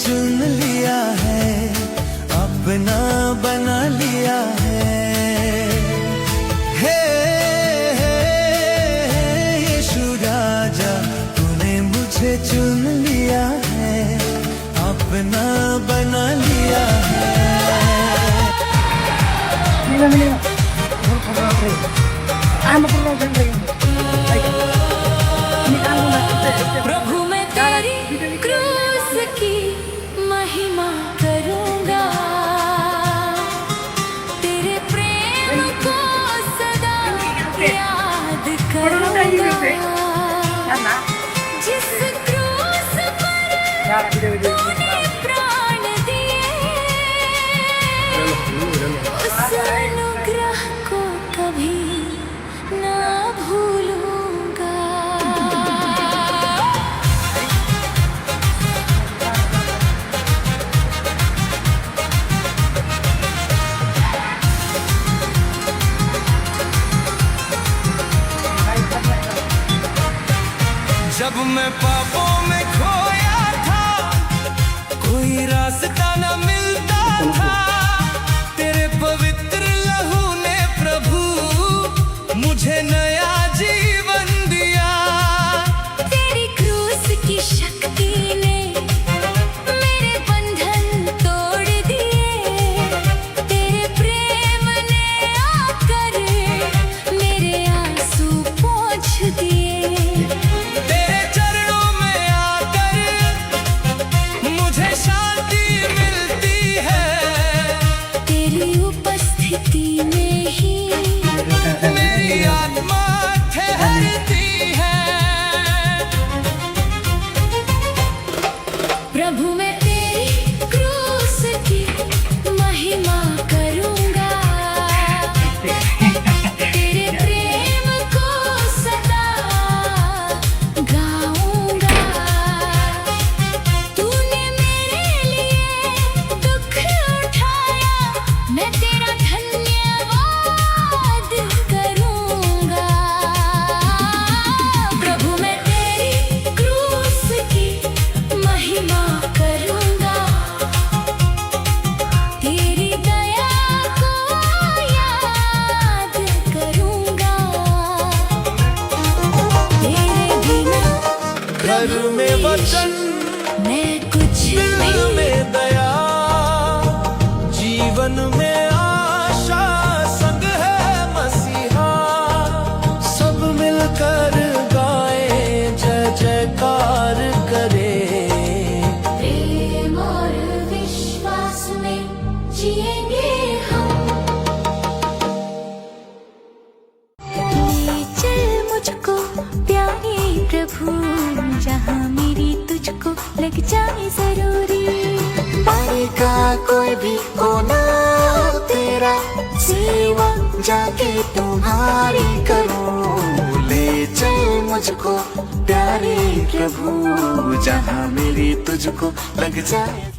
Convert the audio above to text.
चुन लिया है, अपना बना लिया है। हे यीशु राजा, तूने मुझे चुन लिया है, अपना बना लिया है। प्रभु मैं तेरी क्रूस की महिमा करूंगा, तेरे प्रेम को सदा याद करूंगा। जिस क्रूस पर तूने प्राण दिए, उस अनुग्रह को कभी ना भूलूंगा। जब मैं पापों में खोया था, कोई रास्ता न मिलता था, तेरे पवित्र लहू ने प्रभु मुझे नया जीवन दिया। तेरी क्रूस की शक्ति ने मेरे बंधन तोड़ दिए, तेरे प्रेम ने आकर मेरे आंसू पोंछ दिए। में ही मेरी आत्मा ठहरती है। प्रभु मैं तेरी क्रूस की महिमा करूंगा, तेरे प्रेम को सदा गाऊंगा। तूने मेरे लिए दुख उठाया, मैं तेरा धन्यवाद करूंगा। प्रभु मैं तेरी क्रूस की महिमा करूंगा, तेरी दया को याद करूंगा। तेरे बिना घर में वचन, मैं कुछ दिल नहीं। में दया, जीवन में आशा, संग है मसीहा। सब मिलकर गाए, जय जयकार करे। प्रेम और विश्वास में जिएंगे हम। ले चल मुझको प्यारे प्रभु, जहाँ मेरी तुझको लग जाए जरूरी। पानी का कोई भी कोना तेरा, सेवा जाके तुम्हारी करूं। ले चल मुझको प्यारे प्रभु, जहाँ मेरी तुझको लग जाए।